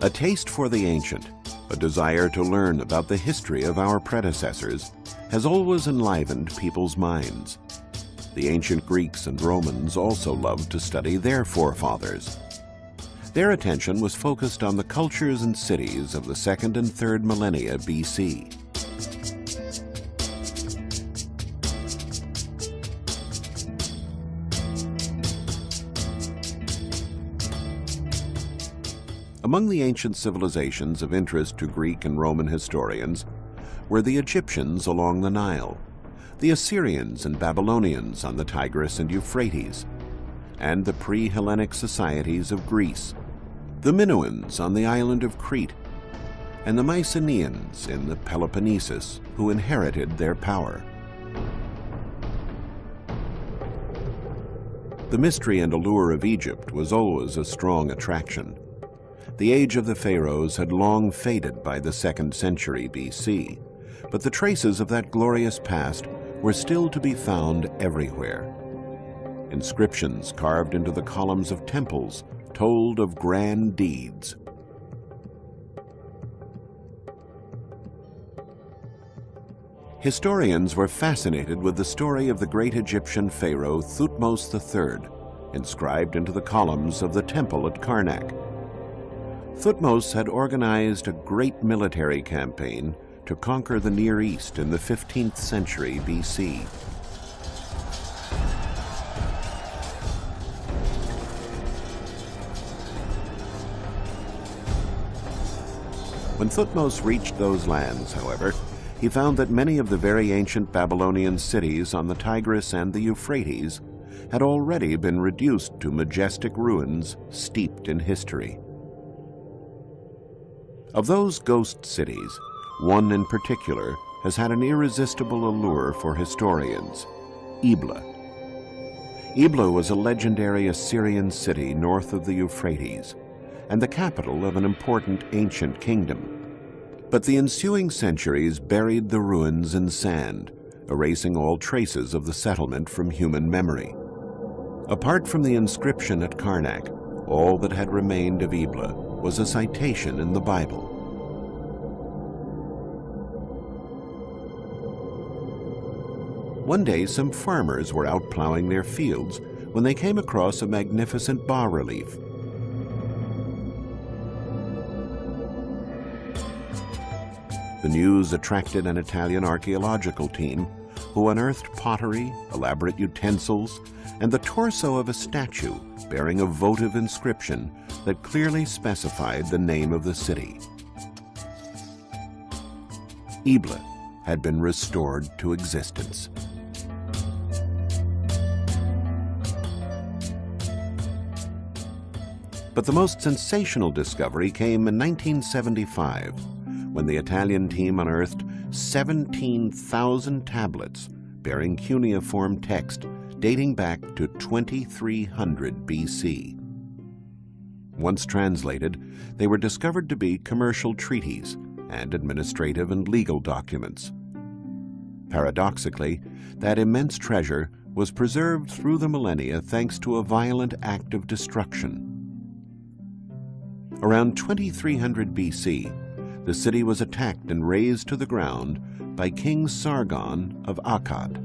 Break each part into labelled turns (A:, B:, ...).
A: A taste for the ancient, a desire to learn about the history of our predecessors, has always enlivened people's minds. The ancient Greeks and Romans also loved to study their forefathers. Their attention was focused on the cultures and cities of the 2nd and 3rd millennia BC. Among the ancient civilizations of interest to Greek and Roman historians were the Egyptians along the Nile, the Assyrians and Babylonians on the Tigris and Euphrates, and the pre-Hellenic societies of Greece, the Minoans on the island of Crete, and the Mycenaeans in the Peloponnesus, who inherited their power. The mystery and allure of Egypt was always a strong attraction. The age of the pharaohs had long faded by the 2nd century BC, but the traces of that glorious past were still to be found everywhere. Inscriptions carved into the columns of temples told of grand deeds. Historians were fascinated with the story of the great Egyptian pharaoh Thutmose III, inscribed into the columns of the temple at Karnak. Thutmose had organized a great military campaign to conquer the Near East in the 15th century BC. When Thutmose reached those lands, however, he found that many of the very ancient Babylonian cities on the Tigris and the Euphrates had already been reduced to majestic ruins steeped in history. Of those ghost cities, one in particular has had an irresistible allure for historians: Ebla. Ebla was a legendary Assyrian city north of the Euphrates and the capital of an important ancient kingdom. But the ensuing centuries buried the ruins in sand, erasing all traces of the settlement from human memory. Apart from the inscription at Karnak, all that had remained of Ebla was a citation in the Bible. One day, some farmers were out plowing their fields when they came across a magnificent bas-relief. The news attracted an Italian archaeological team who unearthed pottery, elaborate utensils, and the torso of a statue bearing a votive inscription that clearly specified the name of the city. Ebla had been restored to existence. But the most sensational discovery came in 1975, when the Italian team unearthed 17,000 tablets bearing cuneiform text dating back to 2300 BC. Once translated, they were discovered to be commercial treaties and administrative and legal documents. Paradoxically, that immense treasure was preserved through the millennia thanks to a violent act of destruction. Around 2300 BC, the city was attacked and razed to the ground by King Sargon of Akkad.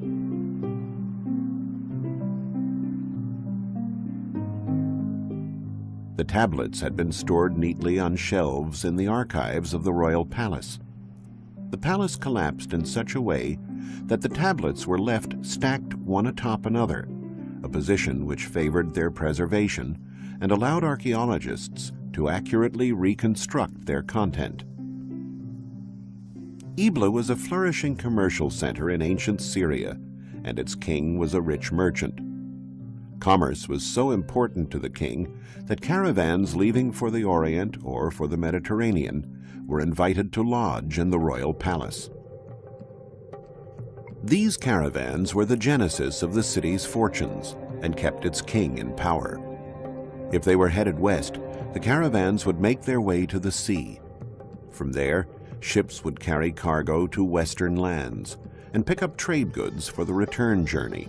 A: The tablets had been stored neatly on shelves in the archives of the royal palace. The palace collapsed in such a way that the tablets were left stacked one atop another, a position which favored their preservation and allowed archaeologists to accurately reconstruct their content. Ebla was a flourishing commercial center in ancient Syria, and its king was a rich merchant. Commerce was so important to the king that caravans leaving for the Orient or for the Mediterranean were invited to lodge in the royal palace. These caravans were the genesis of the city's fortunes and kept its king in power. If they were headed west, the caravans would make their way to the sea. From there, ships would carry cargo to western lands and pick up trade goods for the return journey.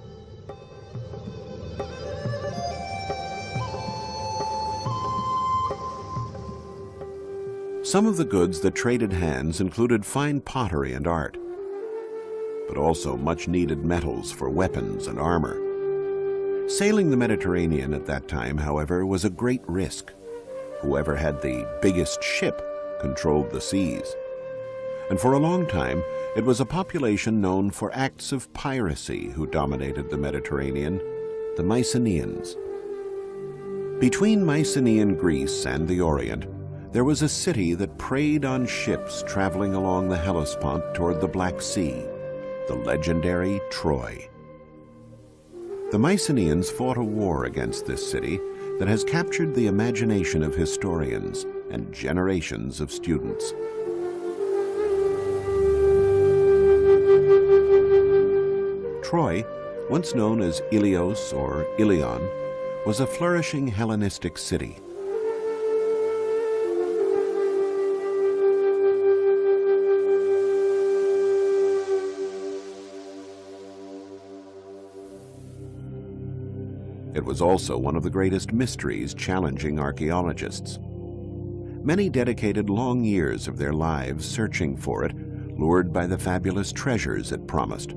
A: Some of the goods that traded hands included fine pottery and art, but also much-needed metals for weapons and armor. Sailing the Mediterranean at that time, however, was a great risk. Whoever had the biggest ship controlled the seas. And for a long time, it was a population known for acts of piracy who dominated the Mediterranean, the Mycenaeans. Between Mycenaean Greece and the Orient, there was a city that preyed on ships traveling along the Hellespont toward the Black Sea, the legendary Troy. The Mycenaeans fought a war against this city that has captured the imagination of historians and generations of students. Troy, once known as Ilios or Ilion, was a flourishing Hellenistic city. It was also one of the greatest mysteries challenging archaeologists. Many dedicated long years of their lives searching for it, lured by the fabulous treasures it promised.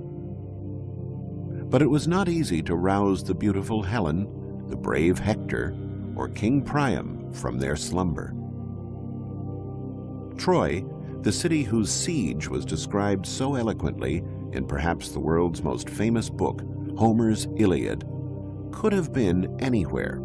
A: But it was not easy to rouse the beautiful Helen, the brave Hector, or King Priam from their slumber. Troy, the city whose siege was described so eloquently in perhaps the world's most famous book, Homer's Iliad, could have been anywhere.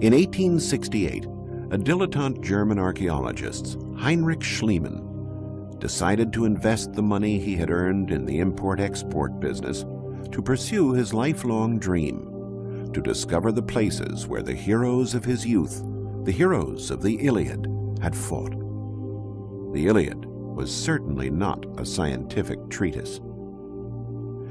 A: In 1868, a dilettante German archaeologist, Heinrich Schliemann, decided to invest the money he had earned in the import-export business to pursue his lifelong dream, to discover the places where the heroes of his youth, the heroes of the Iliad, had fought. The Iliad was certainly not a scientific treatise.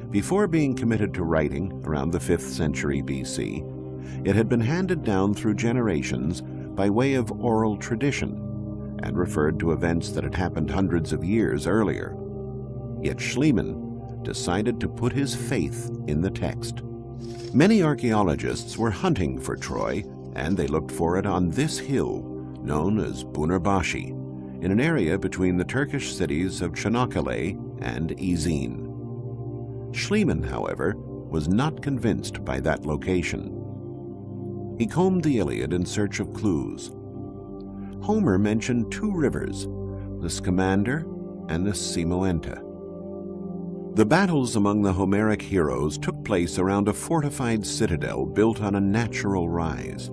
A: Before being committed to writing around the 5th century BC, it had been handed down through generations by way of oral tradition and referred to events that had happened hundreds of years earlier. Yet Schliemann decided to put his faith in the text. Many archaeologists were hunting for Troy, and they looked for it on this hill known as Bunarbashi, in an area between the Turkish cities of Çanakkale and Izin. Schliemann, however, was not convinced by that location. He combed the Iliad in search of clues. Homer mentioned two rivers, the Scamander and the Simoentia. The battles among the Homeric heroes took place around a fortified citadel built on a natural rise.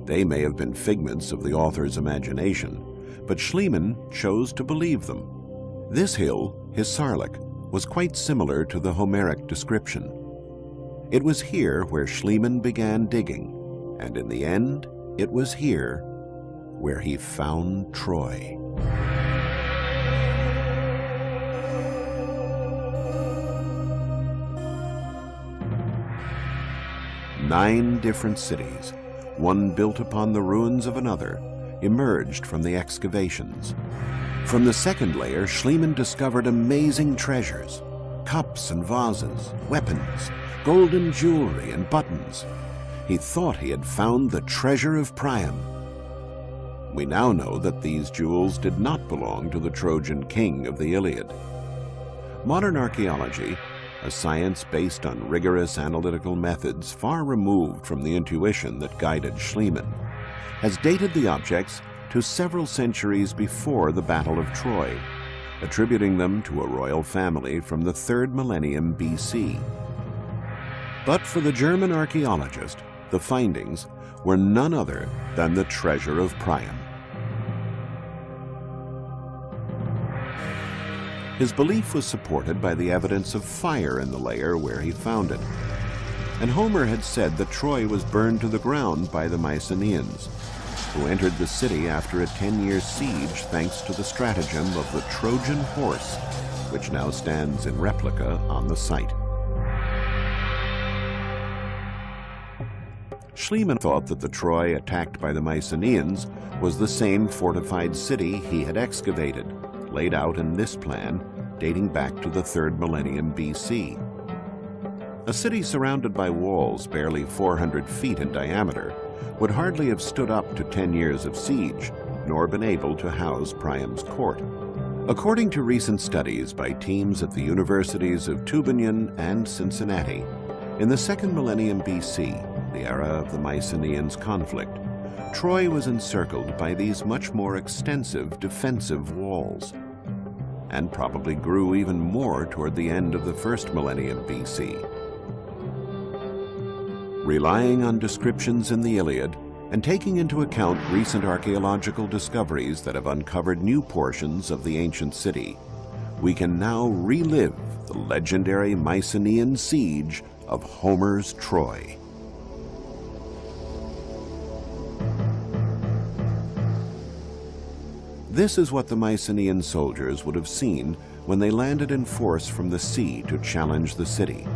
A: They may have been figments of the author's imagination, but Schliemann chose to believe them. This hill, Hisarlik, was quite similar to the Homeric description. It was here where Schliemann began digging, and in the end, it was here where he found Troy. Nine different cities, one built upon the ruins of another, emerged from the excavations. From the second layer, Schliemann discovered amazing treasures, cups and vases, weapons, golden jewelry and buttons. He thought he had found the treasure of Priam. We now know that these jewels did not belong to the Trojan king of the Iliad. Modern archaeology, a science based on rigorous analytical methods far removed from the intuition that guided Schliemann, has dated the objects to several centuries before the Battle of Troy, attributing them to a royal family from the 3rd millennium BC. But for the German archaeologist, the findings were none other than the treasure of Priam. His belief was supported by the evidence of fire in the layer where he found it. And Homer had said that Troy was burned to the ground by the Mycenaeans, who entered the city after a 10-year siege thanks to the stratagem of the Trojan horse, which now stands in replica on the site. Schliemann thought that the Troy attacked by the Mycenaeans was the same fortified city he had excavated, laid out in this plan dating back to the 3rd millennium BC. A city surrounded by walls barely 400 feet in diameter would hardly have stood up to 10 years of siege, nor been able to house Priam's court. According to recent studies by teams at the universities of Tübingen and Cincinnati, in the 2nd millennium BC, the era of the Mycenaeans' conflict, Troy was encircled by these much more extensive defensive walls, and probably grew even more toward the end of the 1st millennium BC. Relying on descriptions in the Iliad and taking into account recent archaeological discoveries that have uncovered new portions of the ancient city, we can now relive the legendary Mycenaean siege of Homer's Troy. This is what the Mycenaean soldiers would have seen when they landed in force from the sea to challenge the city.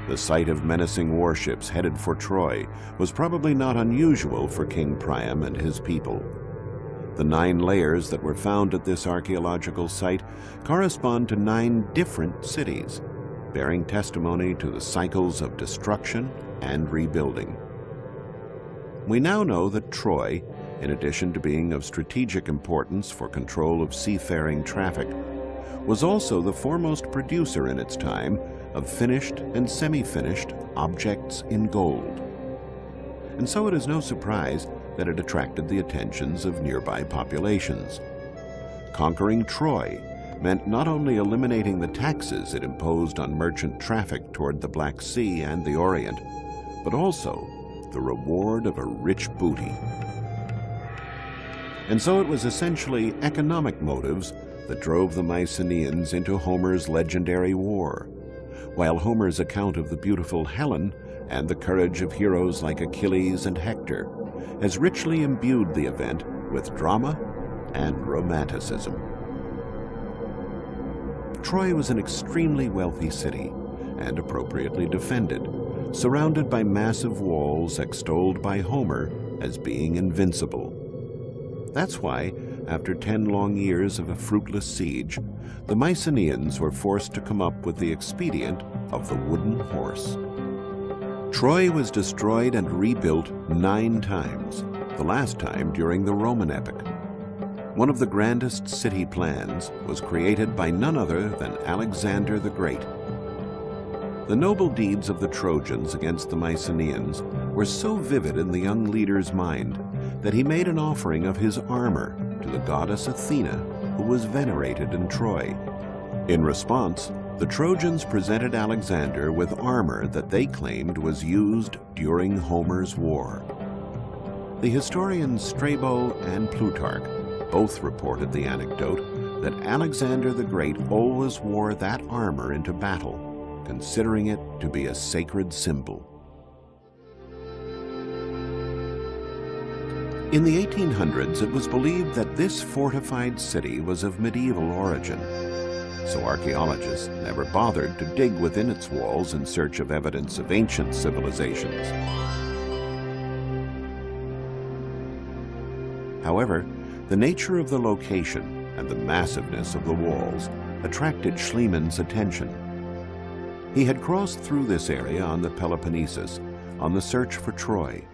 A: The sight of menacing warships headed for Troy was probably not unusual for King Priam and his people. The 9 layers that were found at this archaeological site correspond to 9 different cities, bearing testimony to the cycles of destruction and rebuilding. We now know that Troy, in addition to being of strategic importance for control of seafaring traffic, was also the foremost producer in its time of finished and semi-finished objects in gold. And so it is no surprise that it attracted the attentions of nearby populations. Conquering Troy meant not only eliminating the taxes it imposed on merchant traffic toward the Black Sea and the Orient, but also the reward of a rich booty. And so it was essentially economic motives that drove the Mycenaeans into Homer's legendary war, while Homer's account of the beautiful Helen and the courage of heroes like Achilles and Hector has richly imbued the event with drama and romanticism. Troy was an extremely wealthy city and appropriately defended, surrounded by massive walls extolled by Homer as being invincible. That's why, after 10 long years of a fruitless siege, the Mycenaeans were forced to come up with the expedient of the wooden horse. Troy was destroyed and rebuilt 9 times, the last time during the Roman epoch. One of the grandest city plans was created by none other than Alexander the Great. The noble deeds of the Trojans against the Mycenaeans were so vivid in the young leader's mind that he made an offering of his armor to the goddess Athena, who was venerated in Troy. In response, the Trojans presented Alexander with armor that they claimed was used during Homer's war. The historians Strabo and Plutarch both reported the anecdote that Alexander the Great always wore that armor into battle, considering it to be a sacred symbol. In the 1800s, it was believed that this fortified city was of medieval origin, so archaeologists never bothered to dig within its walls in search of evidence of ancient civilizations. However, the nature of the location and the massiveness of the walls attracted Schliemann's attention. He had crossed through this area on the Peloponnesus on the search for Troy,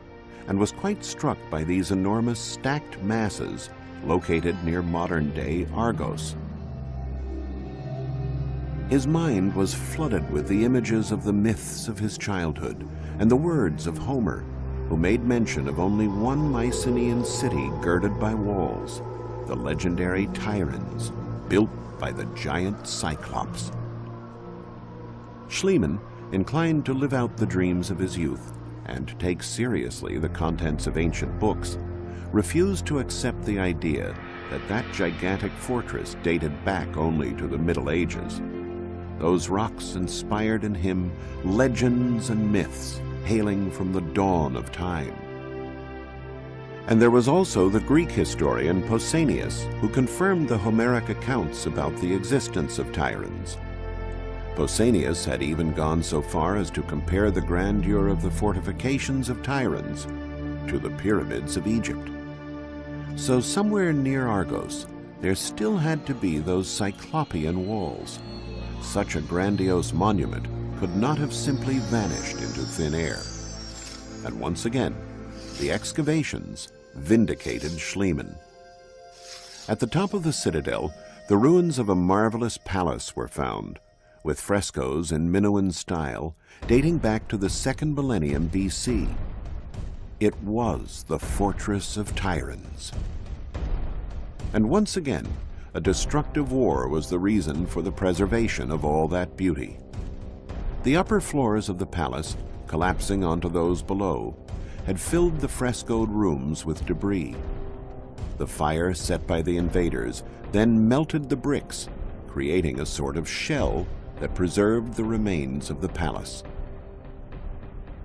A: and was quite struck by these enormous stacked masses located near modern-day Argos. His mind was flooded with the images of the myths of his childhood and the words of Homer, who made mention of only one Mycenaean city girded by walls, the legendary Tiryns, built by the giant Cyclops. Schliemann, inclined to live out the dreams of his youth and to take seriously the contents of ancient books, refused to accept the idea that that gigantic fortress dated back only to the Middle Ages. Those rocks inspired in him legends and myths hailing from the dawn of time. And there was also the Greek historian Pausanias, who confirmed the Homeric accounts about the existence of Tiryns. Pausanias had even gone so far as to compare the grandeur of the fortifications of Tiryns to the pyramids of Egypt. So somewhere near Argos, there still had to be those Cyclopean walls. Such a grandiose monument could not have simply vanished into thin air. And once again, the excavations vindicated Schliemann. At the top of the citadel, the ruins of a marvelous palace were found, with frescoes in Minoan style dating back to the 2nd millennium BC. It was the Fortress of Tyrants. And once again, a destructive war was the reason for the preservation of all that beauty. The upper floors of the palace, collapsing onto those below, had filled the frescoed rooms with debris. The fire set by the invaders then melted the bricks, creating a sort of shell that preserved the remains of the palace.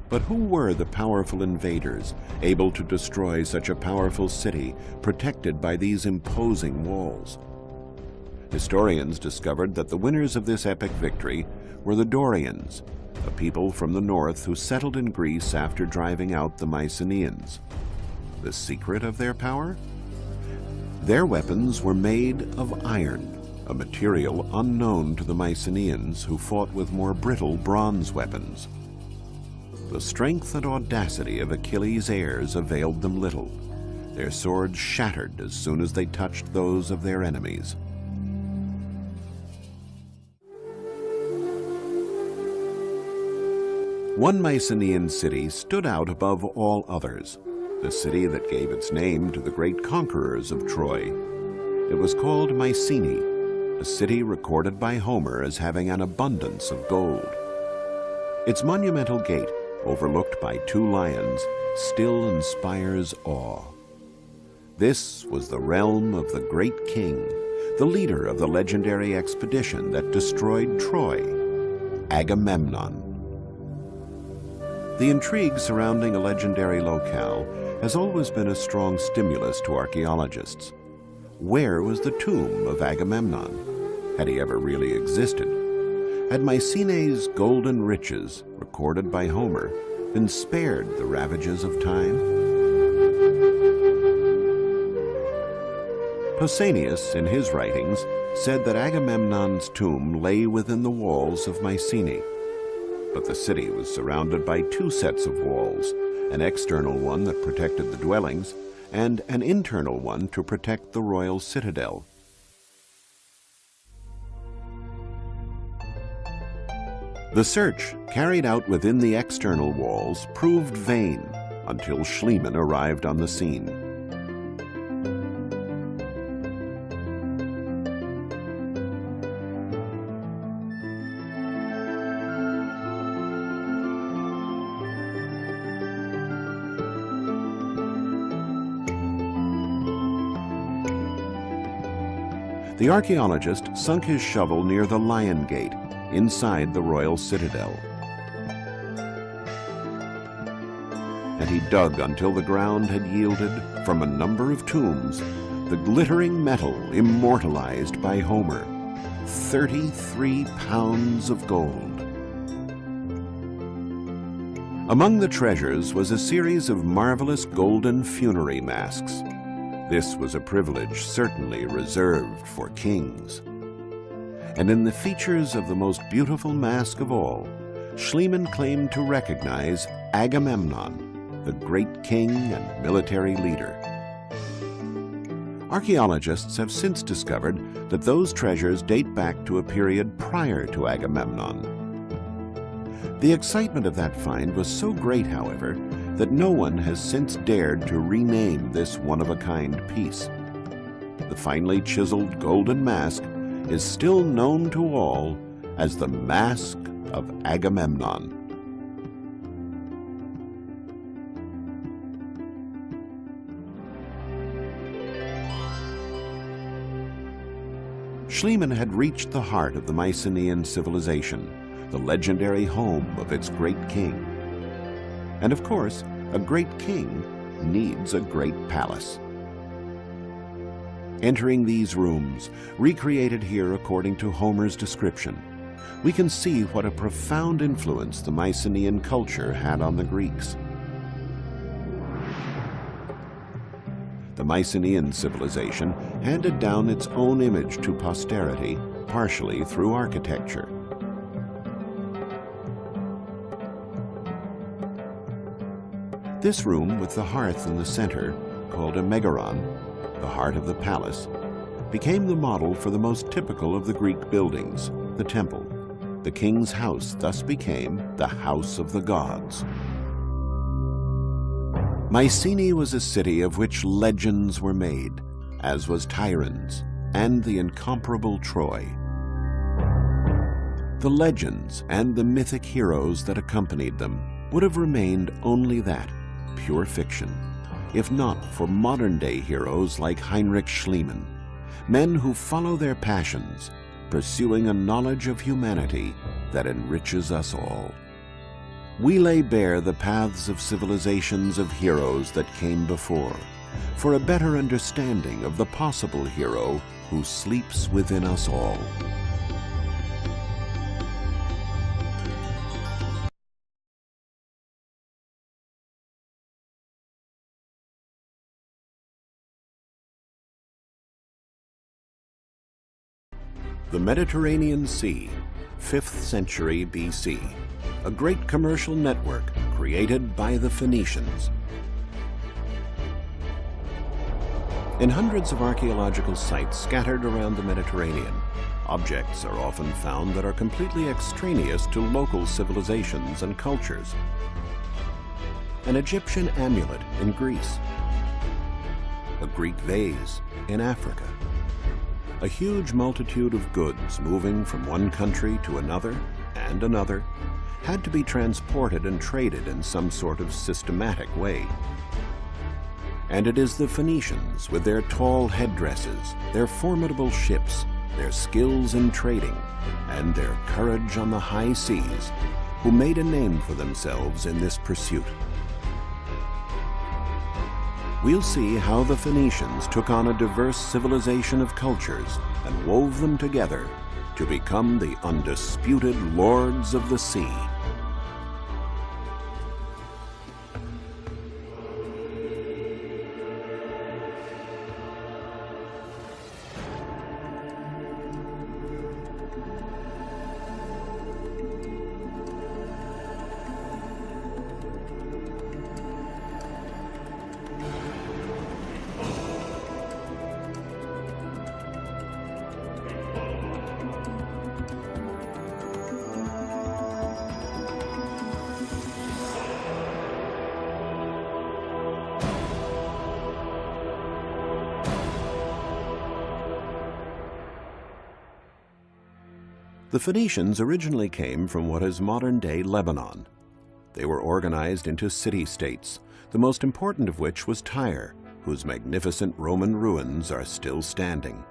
A: But who were the powerful invaders able to destroy such a powerful city protected by these imposing walls? Historians discovered that the winners of this epic victory were the Dorians, a people from the north who settled in Greece after driving out the Mycenaeans. The secret of their power? Their weapons were made of iron, a material unknown to the Mycenaeans, who fought with more brittle bronze weapons. The strength and audacity of Achilles' heirs availed them little. Their swords shattered as soon as they touched those of their enemies. One Mycenaean city stood out above all others, the city that gave its name to the great conquerors of Troy. It was called Mycenae, a city recorded by Homer as having an abundance of gold. Its monumental gate, overlooked by 2 lions, still inspires awe. This was the realm of the great king, the leader of the legendary expedition that destroyed Troy, Agamemnon. The intrigue surrounding a legendary locale has always been a strong stimulus to archaeologists. Where was the tomb of Agamemnon? Had he ever really existed? Had Mycenae's golden riches, recorded by Homer, been spared the ravages of time? Pausanias, in his writings, said that Agamemnon's tomb lay within the walls of Mycenae. But the city was surrounded by 2 sets of walls, an external one that protected the dwellings, and an internal one to protect the royal citadel. The search carried out within the external walls proved vain until Schliemann arrived on the scene. The archaeologist sunk his shovel near the Lion Gate, inside the royal citadel. And he dug until the ground had yielded, from a number of tombs, the glittering metal immortalized by Homer, 33 pounds of gold. Among the treasures was a series of marvelous golden funerary masks. This was a privilege certainly reserved for kings. And in the features of the most beautiful mask of all, Schliemann claimed to recognize Agamemnon, the great king and military leader. Archaeologists have since discovered that those treasures date back to a period prior to Agamemnon. The excitement of that find was so great, however, that no one has since dared to rename this one-of-a-kind piece. The finely chiseled golden mask is still known to all as the Mask of Agamemnon. Schliemann had reached the heart of the Mycenaean civilization, the legendary home of its great king. And of course, a great king needs a great palace. Entering these rooms, recreated here according to Homer's description, we can see what a profound influence the Mycenaean culture had on the Greeks. The Mycenaean civilization handed down its own image to posterity, partially through architecture. This room with the hearth in the center, called a megaron, the heart of the palace, became the model for the most typical of the Greek buildings, the temple. The king's house thus became the house of the gods. Mycenae was a city of which legends were made, as was Tiryns and the incomparable Troy. The legends and the mythic heroes that accompanied them would have remained only that, pure fiction, if not for modern-day heroes like Heinrich Schliemann, men who follow their passions, pursuing a knowledge of humanity that enriches us all. We lay bare the paths of civilizations of heroes that came before, for a better understanding of the possible hero who sleeps within us all. The Mediterranean Sea, 5th century BC, a great commercial network created by the Phoenicians. In hundreds of archaeological sites scattered around the Mediterranean, objects are often found that are completely extraneous to local civilizations and cultures. An Egyptian amulet in Greece, a Greek vase in Africa, a huge multitude of goods moving from one country to another and another had to be transported and traded in some sort of systematic way. And it is the Phoenicians, with their tall headdresses, their formidable ships, their skills in trading, and their courage on the high seas, who made a name for themselves in this pursuit. We'll see how the Phoenicians took on a diverse civilization of cultures and wove them together to become the undisputed lords of the sea. The Phoenicians originally came from what is modern-day Lebanon. They were organized into city-states, the most important of which was Tyre, whose magnificent Roman ruins are still standing.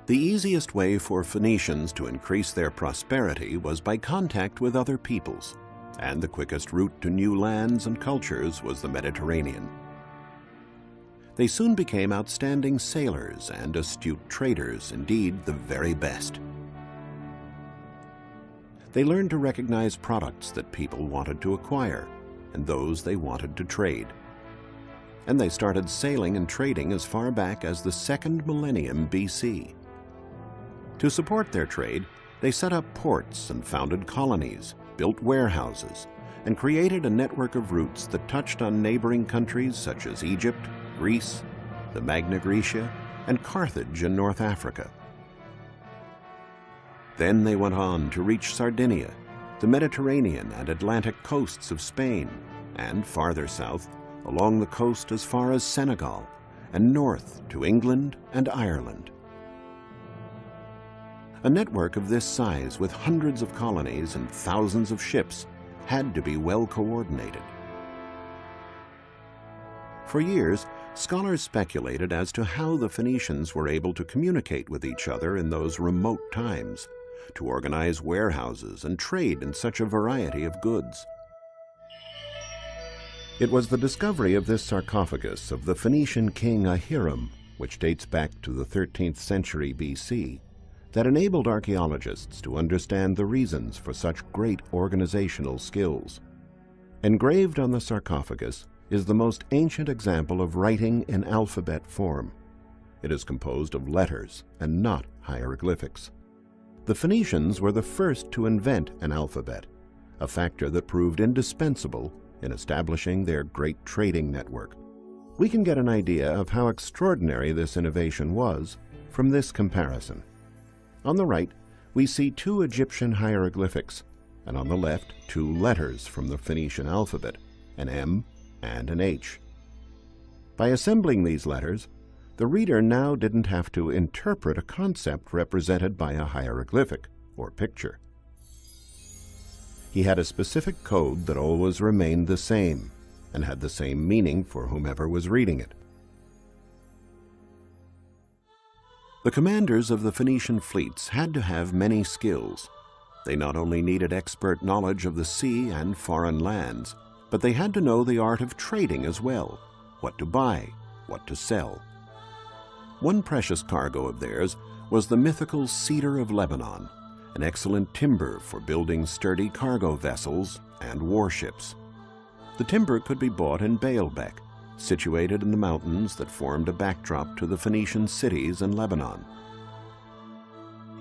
A: The easiest way for Phoenicians to increase their prosperity was by contact with other peoples, and the quickest route to new lands and cultures was the Mediterranean. They soon became outstanding sailors and astute traders, indeed the very best. They learned to recognize products that people wanted to acquire and those they wanted to trade. And they started sailing and trading as far back as the 2nd millennium BC. To support their trade, they set up ports and founded colonies, built warehouses, and created a network of routes that touched on neighboring countries such as Egypt, Greece, the Magna Graecia, and Carthage in North Africa. Then they went on to reach Sardinia, the Mediterranean and Atlantic coasts of Spain, and farther south, along the coast as far as Senegal, and north to England and Ireland. A network of this size with hundreds of colonies and thousands of ships had to be well coordinated. For years, scholars speculated as to how the Phoenicians were able to communicate with each other in those remote times, to organize warehouses and trade in such a variety of goods. It was the discovery of this sarcophagus of the Phoenician king Ahiram, which dates back to the 13th century BC, that enabled archaeologists to understand the reasons for such great organizational skills. Engraved on the sarcophagus is the most ancient example of writing in alphabet form. It is composed of letters and not hieroglyphics. The Phoenicians were the first to invent an alphabet, a factor that proved indispensable in establishing their great trading network. We can get an idea of how extraordinary this innovation was from this comparison. On the right, we see two Egyptian hieroglyphics, and on the left, two letters from the Phoenician alphabet, an M and an H. By assembling these letters, the reader now didn't have to interpret a concept represented by a hieroglyphic or picture. He had a specific code that always remained the same and had the same meaning for whomever was reading it. The commanders of the Phoenician fleets had to have many skills. They not only needed expert knowledge of the sea and foreign lands, but they had to know the art of trading as well, what to buy, what to sell. One precious cargo of theirs was the mythical cedar of Lebanon, an excellent timber for building sturdy cargo vessels and warships. The timber could be bought in Baalbek, situated in the mountains that formed a backdrop to the Phoenician cities in Lebanon.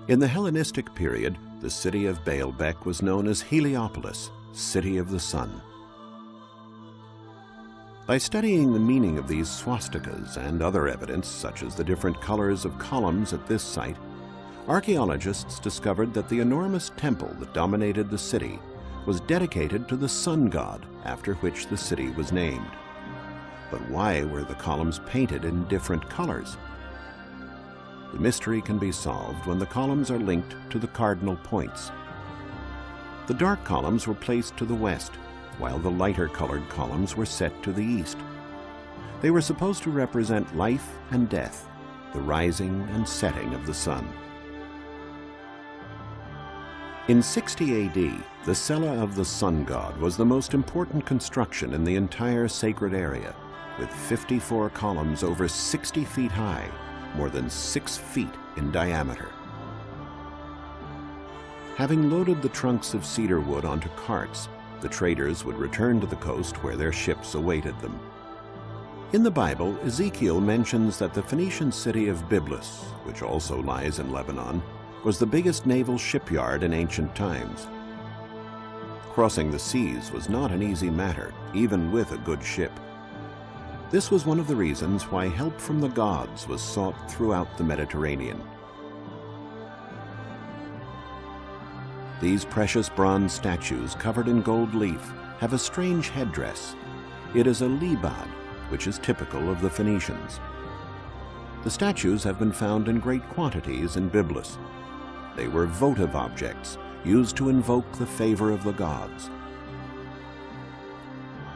A: In the Hellenistic period, the city of Baalbek was known as Heliopolis, City of the Sun. By studying the meaning of these swastikas and other evidence, such as the different colors of columns at this site, archaeologists discovered that the enormous temple that dominated the city was dedicated to the sun god, after which the city was named. But why were the columns painted in different colors? The mystery can be solved when the columns are linked to the cardinal points. The dark columns were placed to the west, while the lighter colored columns were set to the east. They were supposed to represent life and death, the rising and setting of the sun. In 60 AD, the cella of the sun god was the most important construction in the entire sacred area, with 54 columns over 60 feet high, more than 6 feet in diameter. Having loaded the trunks of cedar wood onto carts, the traders would return to the coast where their ships awaited them. In the Bible, Ezekiel mentions that the Phoenician city of Byblus, which also lies in Lebanon, was the biggest naval shipyard in ancient times. Crossing the seas was not an easy matter, even with a good ship. This was one of the reasons why help from the gods was sought throughout the Mediterranean. These precious bronze statues covered in gold leaf have a strange headdress. It is a libad, which is typical of the Phoenicians. The statues have been found in great quantities in Byblus. They were votive objects used to invoke the favor of the gods.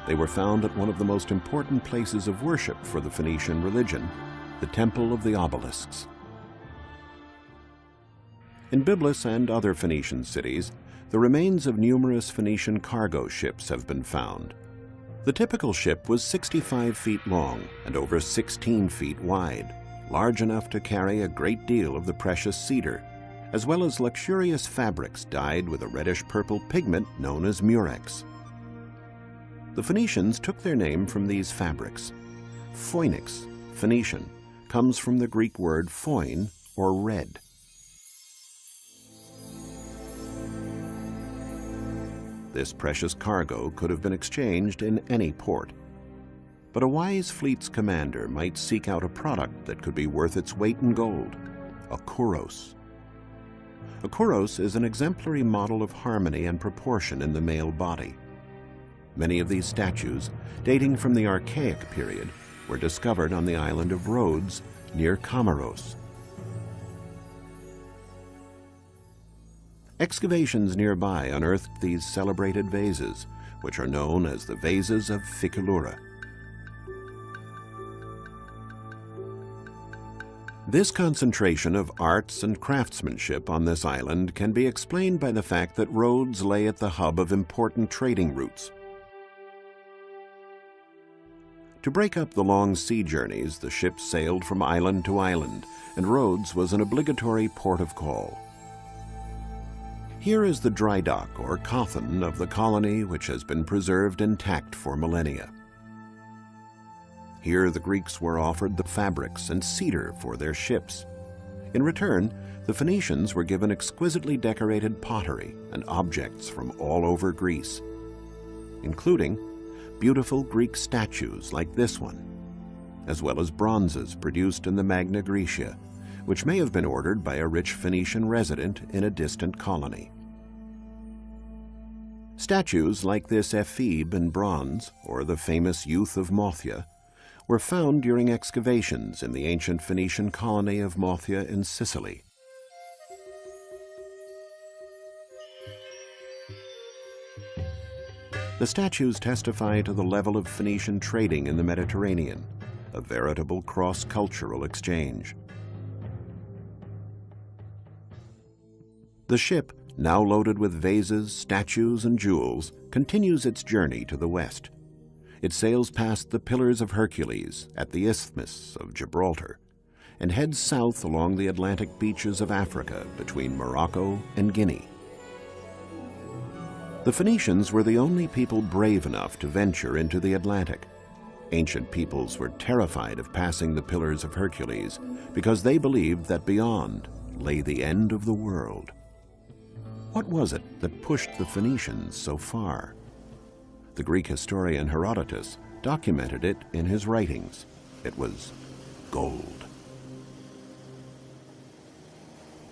A: They were found at one of the most important places of worship for the Phoenician religion, the Temple of the Obelisks. In Byblus and other Phoenician cities, the remains of numerous Phoenician cargo ships have been found. The typical ship was 65 feet long and over 16 feet wide, large enough to carry a great deal of the precious cedar, as well as luxurious fabrics dyed with a reddish-purple pigment known as murex. The Phoenicians took their name from these fabrics. Phoenix, Phoenician, comes from the Greek word phoin, or red. This precious cargo could have been exchanged in any port. But a wise fleet's commander might seek out a product that could be worth its weight in gold, a kouros. A kouros is an exemplary model of harmony and proportion in the male body. Many of these statues, dating from the Archaic period, were discovered on the island of Rhodes near Comoros. Excavations nearby unearthed these celebrated vases, which are known as the vases of Ficalura. This concentration of arts and craftsmanship on this island can be explained by the fact that Rhodes lay at the hub of important trading routes. To break up the long sea journeys, the ships sailed from island to island, and Rhodes was an obligatory port of call. Here is the dry dock or coffin of the colony, which has been preserved intact for millennia. Here the Greeks were offered the fabrics and cedar for their ships. In return, the Phoenicians were given exquisitely decorated pottery and objects from all over Greece, including beautiful Greek statues like this one, as well as bronzes produced in the Magna Graecia, which may have been ordered by a rich Phoenician resident in a distant colony. Statues like this ephebe in bronze, or the famous Youth of Mothia, were found during excavations in the ancient Phoenician colony of Mothia in Sicily. The statues testify to the level of Phoenician trading in the Mediterranean, a veritable cross-cultural exchange. The ship, now loaded with vases, statues, and jewels, continues its journey to the west. It sails past the Pillars of Hercules at the Isthmus of Gibraltar and heads south along the Atlantic beaches of Africa between Morocco and Guinea. The Phoenicians were the only people brave enough to venture into the Atlantic. Ancient peoples were terrified of passing the Pillars of Hercules because they believed that beyond lay the end of the world. What was it that pushed the Phoenicians so far? The Greek historian Herodotus documented it in his writings. It was gold.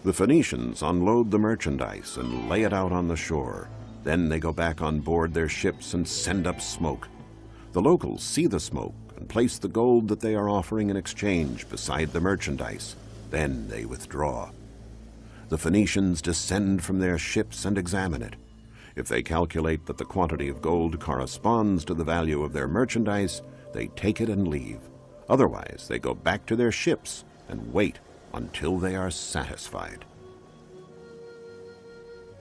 A: The Phoenicians unload the merchandise and lay it out on the shore. Then they go back on board their ships and send up smoke. The locals see the smoke and place the gold that they are offering in exchange beside the merchandise. Then they withdraw. The Phoenicians descend from their ships and examine it. If they calculate that the quantity of gold corresponds to the value of their merchandise, they take it and leave. Otherwise, they go back to their ships and wait until they are satisfied.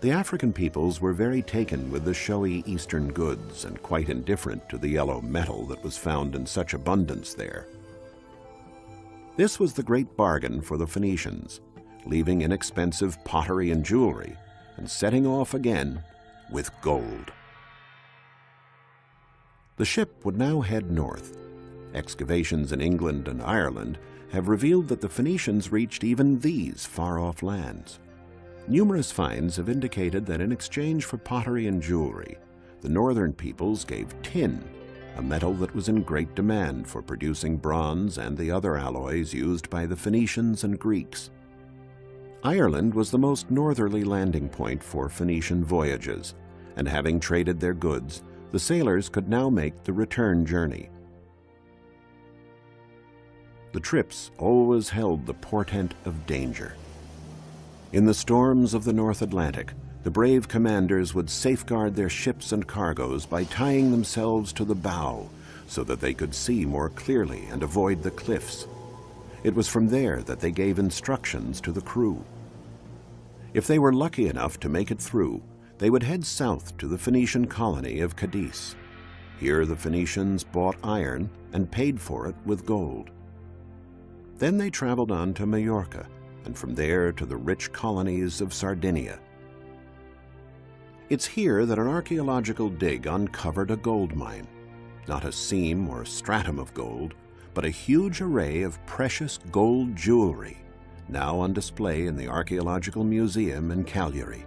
A: The African peoples were very taken with the showy Eastern goods and quite indifferent to the yellow metal that was found in such abundance there. This was the great bargain for the Phoenicians, leaving inexpensive pottery and jewelry and setting off again with gold. The ship would now head north. Excavations in England and Ireland have revealed that the Phoenicians reached even these far-off lands. Numerous finds have indicated that in exchange for pottery and jewelry, the northern peoples gave tin, a metal that was in great demand for producing bronze and the other alloys used by the Phoenicians and Greeks. Ireland was the most northerly landing point for Phoenician voyages, and having traded their goods, the sailors could now make the return journey. The trips always held the portent of danger. In the storms of the North Atlantic, the brave commanders would safeguard their ships and cargoes by tying themselves to the bow so that they could see more clearly and avoid the cliffs. It was from there that they gave instructions to the crew. If they were lucky enough to make it through, they would head south to the Phoenician colony of Cadiz. Here the Phoenicians bought iron and paid for it with gold. Then they traveled on to Majorca, and from there to the rich colonies of Sardinia. It's here that an archaeological dig uncovered a gold mine, not a seam or stratum of gold, but a huge array of precious gold jewelry, now on display in the Archaeological Museum in Cagliari.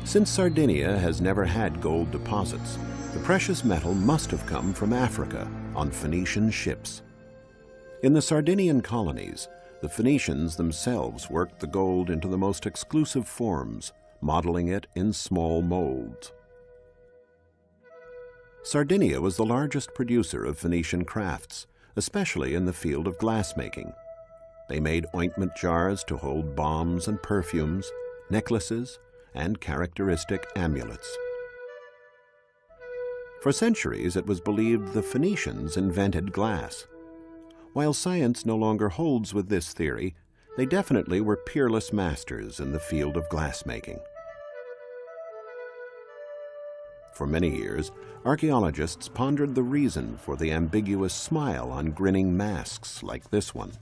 A: Since Sardinia has never had gold deposits, the precious metal must have come from Africa on Phoenician ships. In the Sardinian colonies, the Phoenicians themselves worked the gold into the most exclusive forms, modeling it in small molds. Sardinia was the largest producer of Phoenician crafts, especially in the field of glassmaking. They made ointment jars to hold balms and perfumes, necklaces, and characteristic amulets. For centuries, it was believed the Phoenicians invented glass. While science no longer holds with this theory, they definitely were peerless masters in the field of glassmaking. For many years, archaeologists pondered the reason for the ambiguous smile on grinning masks like this one.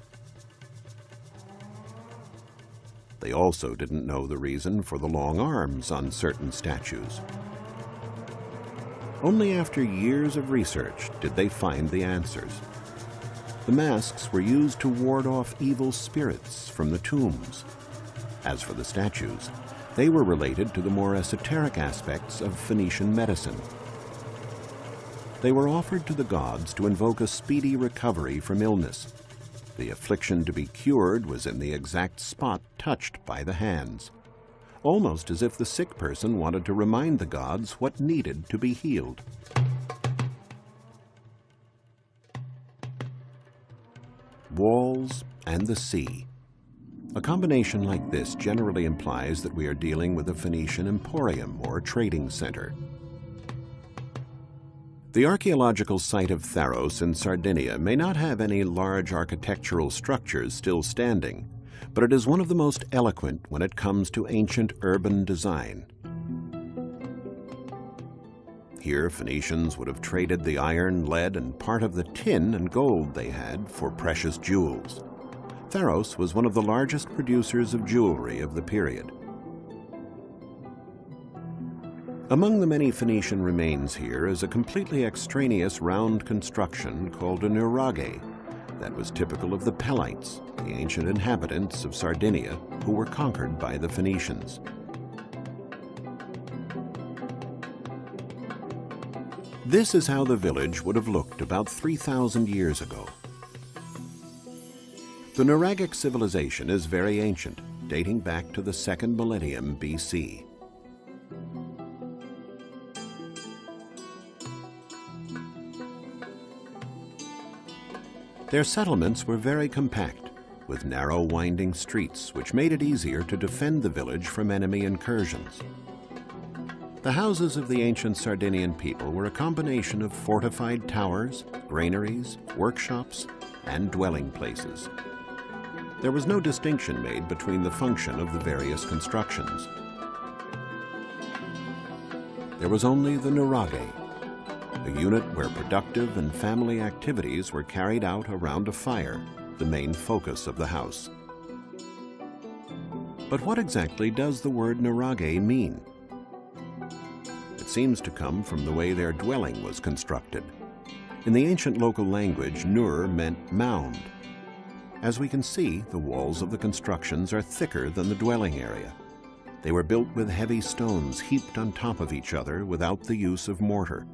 A: They also didn't know the reason for the long arms on certain statues. Only after years of research did they find the answers. The masks were used to ward off evil spirits from the tombs. As for the statues, they were related to the more esoteric aspects of Phoenician medicine. They were offered to the gods to invoke a speedy recovery from illness. The affliction to be cured was in the exact spot touched by the hands, almost as if the sick person wanted to remind the gods what needed to be healed. Walls and the sea. A combination like this generally implies that we are dealing with a Phoenician emporium or trading center. The archaeological site of Tharos in Sardinia may not have any large architectural structures still standing, but it is one of the most eloquent when it comes to ancient urban design. Here, Phoenicians would have traded the iron, lead, and part of the tin and gold they had for precious jewels. Tharos was one of the largest producers of jewelry of the period. Among the many Phoenician remains here is a completely extraneous round construction called a nuraghe that was typical of the Pelites, the ancient inhabitants of Sardinia who were conquered by the Phoenicians. This is how the village would have looked about 3,000 years ago. The Nuraghic civilization is very ancient, dating back to the 2nd millennium BC. Their settlements were very compact, with narrow winding streets which made it easier to defend the village from enemy incursions. The houses of the ancient Sardinian people were a combination of fortified towers, granaries, workshops, and dwelling places. There was no distinction made between the function of the various constructions. There was only the nuraghe, a unit where productive and family activities were carried out around a fire, the main focus of the house. But what exactly does the word nuraghe mean? It seems to come from the way their dwelling was constructed. In the ancient local language, nur meant mound. As we can see, the walls of the constructions are thicker than the dwelling area. They were built with heavy stones heaped on top of each other without the use of mortar.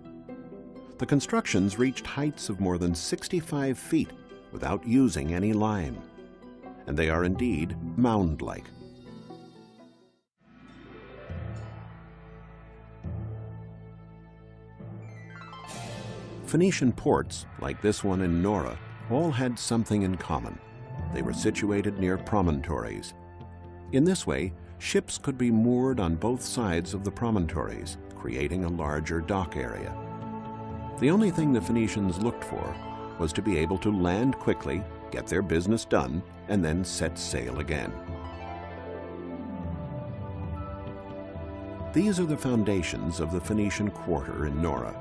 A: The constructions reached heights of more than 65 feet without using any lime, and they are indeed mound-like. Phoenician ports, like this one in Nora, all had something in common. They were situated near promontories. In this way, ships could be moored on both sides of the promontories, creating a larger dock area. The only thing the Phoenicians looked for was to be able to land quickly, get their business done, and then set sail again. These are the foundations of the Phoenician quarter in Nora.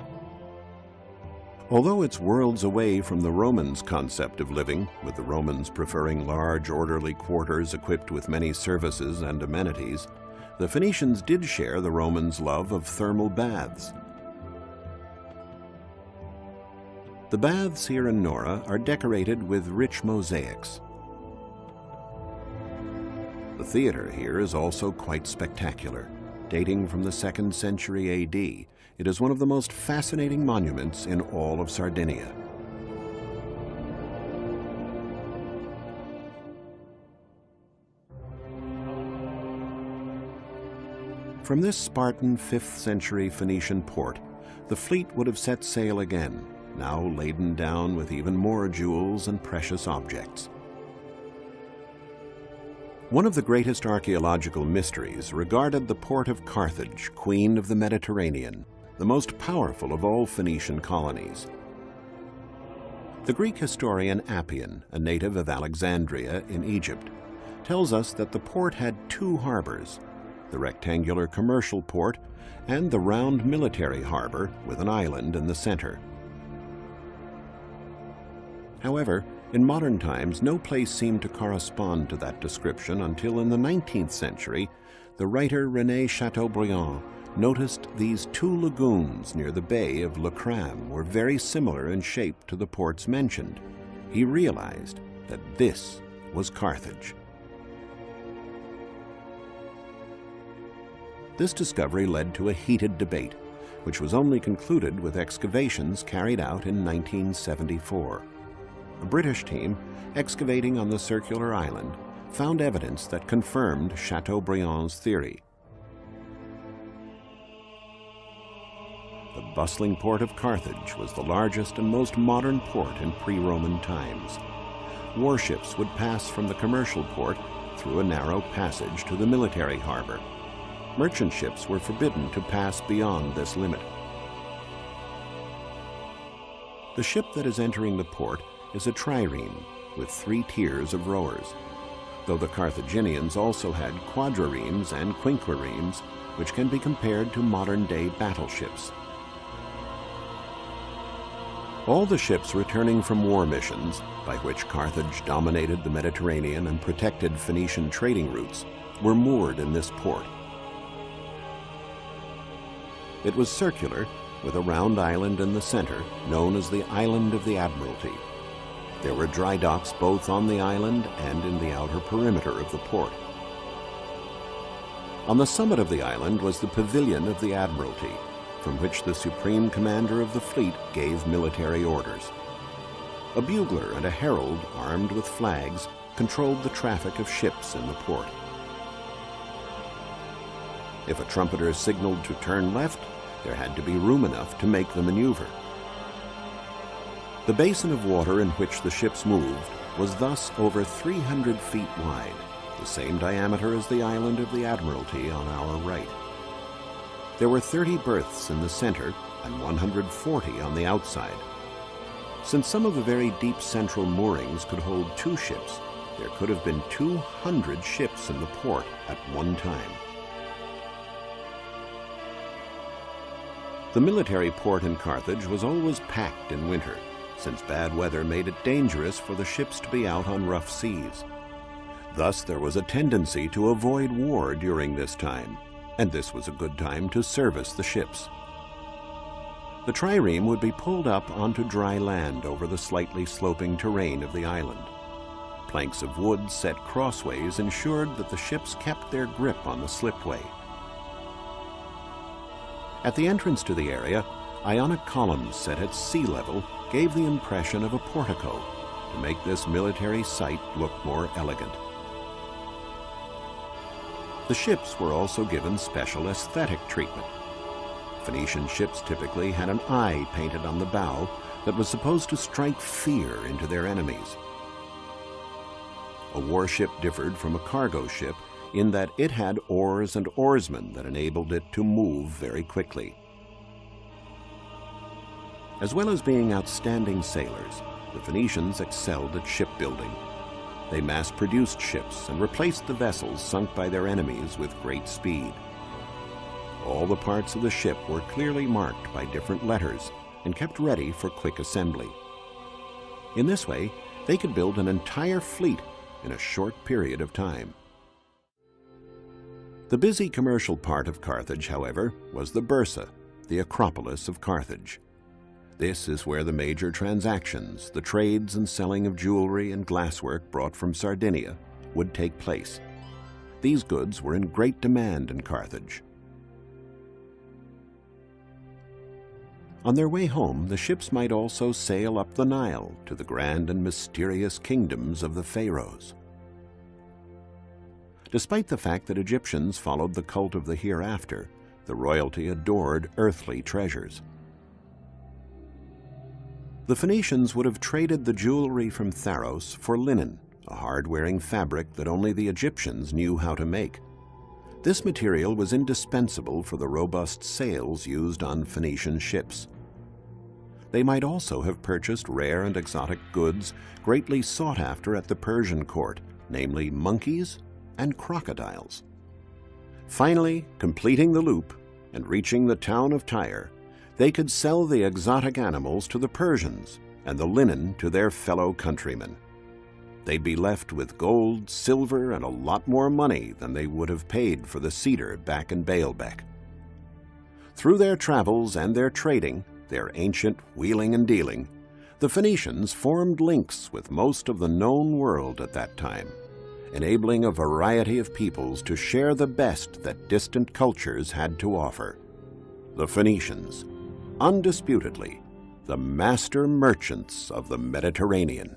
A: Although it's worlds away from the Romans' concept of living, with the Romans preferring large, orderly quarters equipped with many services and amenities, the Phoenicians did share the Romans' love of thermal baths. The baths here in Nora are decorated with rich mosaics. The theater here is also quite spectacular. Dating from the 2nd century AD, it is one of the most fascinating monuments in all of Sardinia. From this Spartan 5th century Phoenician port, the fleet would have set sail again, now laden down with even more jewels and precious objects. One of the greatest archaeological mysteries regarded the port of Carthage, Queen of the Mediterranean, the most powerful of all Phoenician colonies. The Greek historian Appian, a native of Alexandria in Egypt, tells us that the port had 2 harbors, the rectangular commercial port and the round military harbor with an island in the center. However, In modern times, no place seemed to correspond to that description until in the 19th century, the writer René Chateaubriand noticed these two lagoons near the bay of Le Cram were very similar in shape to the ports mentioned. He realized that this was Carthage. This discovery led to a heated debate, which was only concluded with excavations carried out in 1974. A British team, excavating on the circular island, found evidence that confirmed Chateaubriand's theory. The bustling port of Carthage was the largest and most modern port in pre-Roman times. Warships would pass from the commercial port through a narrow passage to the military harbor. Merchant ships were forbidden to pass beyond this limit. The ship that is entering the port is a trireme with 3 tiers of rowers, though the Carthaginians also had quadriremes and quinquiremes, which can be compared to modern-day battleships. All the ships returning from war missions, by which Carthage dominated the Mediterranean and protected Phoenician trading routes, were moored in this port. It was circular, with a round island in the center, known as the Island of the Admiralty. There were dry docks both on the island and in the outer perimeter of the port. On the summit of the island was the Pavilion of the Admiralty, from which the supreme commander of the fleet gave military orders. A bugler and a herald, armed with flags, controlled the traffic of ships in the port. If a trumpeter signaled to turn left, there had to be room enough to make the maneuver. The basin of water in which the ships moved was thus over 300 feet wide, the same diameter as the Island of the Admiralty on our right. There were 30 berths in the center and 140 on the outside. Since some of the very deep central moorings could hold 2 ships, there could have been 200 ships in the port at one time. The military port in Carthage was always packed in winter, since bad weather made it dangerous for the ships to be out on rough seas. Thus, there was a tendency to avoid war during this time, and this was a good time to service the ships. The trireme would be pulled up onto dry land over the slightly sloping terrain of the island. Planks of wood set crossways ensured that the ships kept their grip on the slipway. At the entrance to the area, Ionic columns set at sea level gave the impression of a portico to make this military site look more elegant. The ships were also given special aesthetic treatment. Phoenician ships typically had an eye painted on the bow that was supposed to strike fear into their enemies. A warship differed from a cargo ship in that it had oars and oarsmen that enabled it to move very quickly. As well as being outstanding sailors, the Phoenicians excelled at shipbuilding. They mass-produced ships and replaced the vessels sunk by their enemies with great speed. All the parts of the ship were clearly marked by different letters and kept ready for quick assembly. In this way, they could build an entire fleet in a short period of time. The busy commercial part of Carthage, however, was the Bursa, the Acropolis of Carthage. This is where the major transactions, the trades and selling of jewelry and glasswork brought from Sardinia, would take place. These goods were in great demand in Carthage. On their way home, the ships might also sail up the Nile to the grand and mysterious kingdoms of the pharaohs. Despite the fact that Egyptians followed the cult of the hereafter, the royalty adored earthly treasures. The Phoenicians would have traded the jewelry from Pharos for linen, a hard-wearing fabric that only the Egyptians knew how to make. This material was indispensable for the robust sails used on Phoenician ships. They might also have purchased rare and exotic goods greatly sought after at the Persian court, namely monkeys and crocodiles. Finally, completing the loop and reaching the town of Tyre, they could sell the exotic animals to the Persians and the linen to their fellow countrymen. They'd be left with gold, silver, and a lot more money than they would have paid for the cedar back in Baalbek. Through their travels and their trading, their ancient wheeling and dealing, the Phoenicians formed links with most of the known world at that time, enabling a variety of peoples to share the best that distant cultures had to offer. The Phoenicians, undisputedly, the master merchants of the Mediterranean.